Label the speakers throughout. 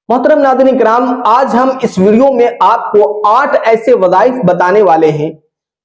Speaker 1: मोहतरम नाज़रीन किराम, आज हम इस वीडियो में आपको 8 ऐसे वज़ाइफ बताने वाले हैं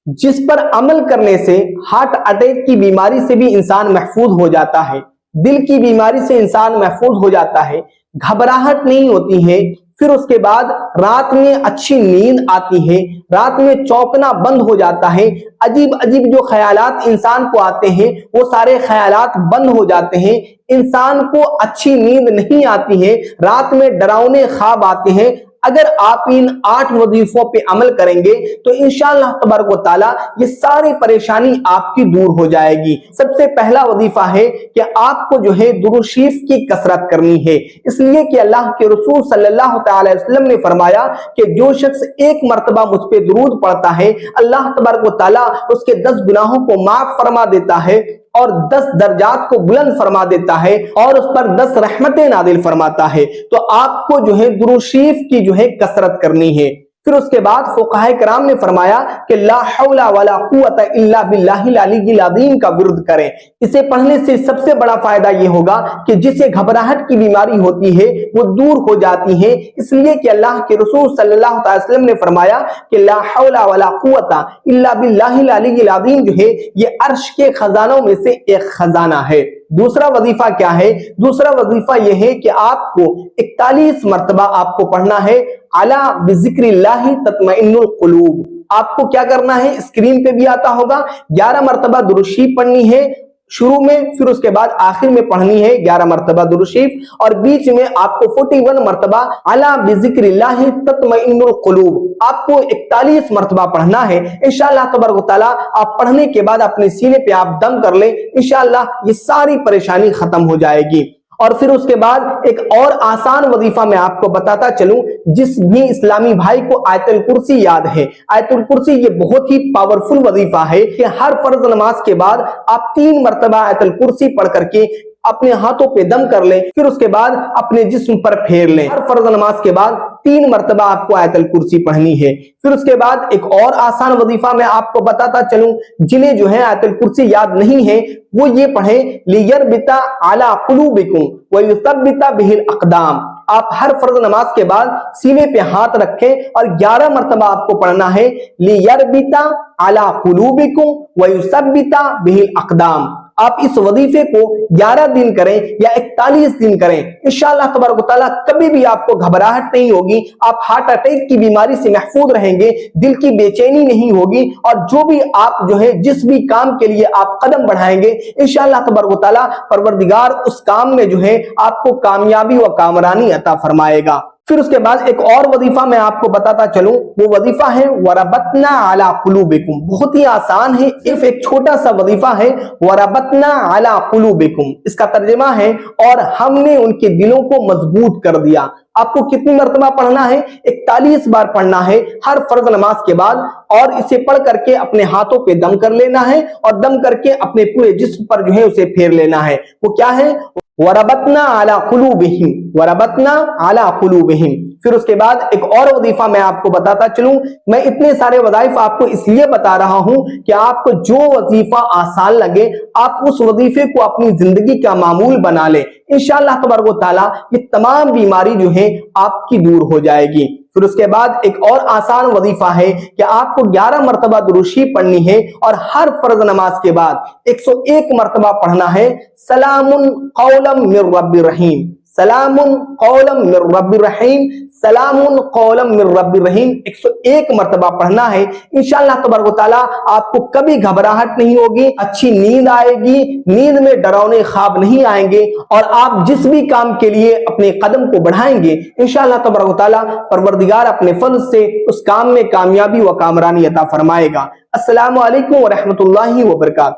Speaker 1: जिस पर अमल करने से हार्ट अटैक की बीमारी से भी इंसान महफूज हो जाता है, दिल की बीमारी से इंसान महफूज हो जाता है, घबराहट नहीं होती है, फिर उसके बाद रात में अच्छी नींद आती है, रात में चौंकना बंद हो जाता है, अजीब अजीब जो ख्यालात इंसान को आते हैं वो सारे ख्यालात बंद हो जाते हैं, इंसान को अच्छी नींद नहीं आती है, रात में डरावने ख्वाब आते हैं। अगर आप इन 8 वजीफों पे अमल करेंगे तो इंशाअल्लाह तबारक व तआला ये सारी परेशानी आपकी दूर हो जाएगी। सबसे पहला वजीफा है कि आपको जो है दुरूद शरीफ की कसरत करनी है, इसलिए कि अल्लाह के रसूल सल्लल्लाहु अलैहि वसल्लम ने फरमाया कि जो शख्स एक मर्तबा मुझ पे दुरूद पढ़ता है, अल्लाह तबारक व तआला उसके 10 गुनाहों को माफ फरमा देता है और 10 दर्जात को बुलंद फरमा देता है और उस पर 10 रहमतें नादिल फरमाता है। तो आपको जो है दुरूद शरीफ की जो है कसरत करनी है। फिर उसके बाद फुक़हा किराम ने फरमाया कि ला हौला वला कुव्वता इल्ला बिल्लाहिल अलीय्यिल अज़ीम का विर्द करें। इसे पढ़ने से सबसे बड़ा फायदा ये होगा कि जिसे घबराहट की बीमारी होती है वो दूर हो जाती है, इसलिए कि अल्लाह के रसूल सल्लल्लाहु अलैहि वसल्लम ने फरमाया कि ला हौला वला कुव्वता इल्ला बिल्लाहिल अलीय्यिल अज़ीम जो है ये अर्श के खजानों में से एक खजाना है। दूसरा वजीफा क्या है? दूसरा वजीफा यह है कि आपको 41 मर्तबा आपको पढ़ना है अला बिज़िक्रिल्लाहि तत्मइन्नुल कुलूब। आपको क्या करना है, स्क्रीन पे भी आता होगा, 11 मर्तबा दुरूद शरीफ पढ़नी है शुरू में, फिर उसके बाद आखिर में पढ़नी है 11 मर्तबा दुरूद शरीफ और बीच में आपको 41 मर्तबा अला बिज़िक्रिल्लाहि तत्मइन्नुल कुलूब आपको 41 मर्तबा पढ़ना है। इंशाअल्लाह तबारक व तआला आप पढ़ने के बाद अपने सीने पे आप दम कर लें, इंशाअल्लाह ये सारी परेशानी खत्म हो जाएगी। और फिर उसके बाद एक और आसान वजीफा मैं आपको बताता चलूं, जिस भी इस्लामी भाई को आयतुल कुर्सी याद है, आयतुल कुर्सी ये बहुत ही पावरफुल वजीफा है कि हर फर्ज नमाज के बाद आप 3 मर्तबा आयतुल कुर्सी पढ़ करके अपने हाथों पे दम कर लें, फिर उसके बाद अपने जिस्म पर फेर लें। हर फर्ज नमाज के बाद 3 मर्तबा आपको आयतुल कुर्सी पढ़नी है। फिर उसके बाद एक और आसान वजीफा मैं आपको बताता चलूं, जिन्हें जो है आयतुल कुर्सी याद नहीं है वो ये पढ़े लियरबिता अला कुलूबिकुम व युसब्बिता बिहिल अक़दाम। आप हर फर्ज नमाज के बाद सीने पे हाथ रखें और 11 मर्तबा आपको पढ़ना है लियरबिता अला कुलूबिकुम व युसब्बिता बिहिल अक़दाम। आप इस वजीफे को 11 दिन करें या 41 दिन करें, इंशाअल्लाह तबारक व तआला कभी भी आपको घबराहट नहीं होगी, आप हार्ट अटैक की बीमारी से महफूज रहेंगे, दिल की बेचैनी नहीं होगी और जो भी आप जो है जिस भी काम के लिए आप कदम बढ़ाएंगे इंशाअल्लाह तबारक व तआला परवरदिगार उस काम में जो है आपको कामयाबी व कामरानी अता फरमाएगा। फिर उसके बाद एक और वजीफा मैं आपको बताता चलूं, वो वजीफा है वरबतना अला कुलूबिकुम। बहुत ही आसान है, सिर्फ एक छोटा सा वजीफा है वरबतना अला कुलूबिकुम। इसका तर्जुमा है और हमने उनके दिलों को मजबूत कर दिया। आपको कितनी मर्तबा पढ़ना है? 41 बार पढ़ना है हर फर्ज नमाज के बाद और इसे पढ़ करके अपने हाथों पे दम कर लेना है और दम करके अपने पूरे जिस्म पर जो है उसे फेर लेना है। वो क्या है? वरबतना अला कुलूबिहिम, वरबतना अला कुलूबिहिम। फिर उसके बाद एक और वजीफा मैं आपको बताता चलूं, मैं इतने सारे वज़ाइफ आपको इसलिए बता रहा हूं कि आपको जो वजीफा आसान लगे आप उस वजीफे को अपनी जिंदगी का मामूल बना ले, इंशाअल्लाह तबारक व तआला ये तमाम बीमारी जो है आपकी दूर हो जाएगी। फिर उसके बाद एक और आसान वजीफा है कि आपको 11 मर्तबा दुरूद शरीफ पढ़नी है और हर फर्ज नमाज के बाद 101 मर्तबा पढ़ना है सलामुन कौलम मिर रब्बिर रहीम, सलामुन कौलम मिर रब्बिर रहीम, सलामुन कौलम मिर रब्बिर रहीम 101 मर्तबा पढ़ना है। इंशाअल्लाह तबारक व तआला आपको कभी घबराहट नहीं होगी, अच्छी नींद आएगी, नींद में डरावने ख्वाब नहीं आएंगे और आप जिस भी काम के लिए अपने कदम को बढ़ाएंगे इंशाअल्लाह तबारक व तआला परवरदिगार अपने फजल से उस काम में कामयाबी व कामरानी अता फरमाएगा। अस्सलामु अलैकुम व रहमतुल्लाहि व बरकातहू।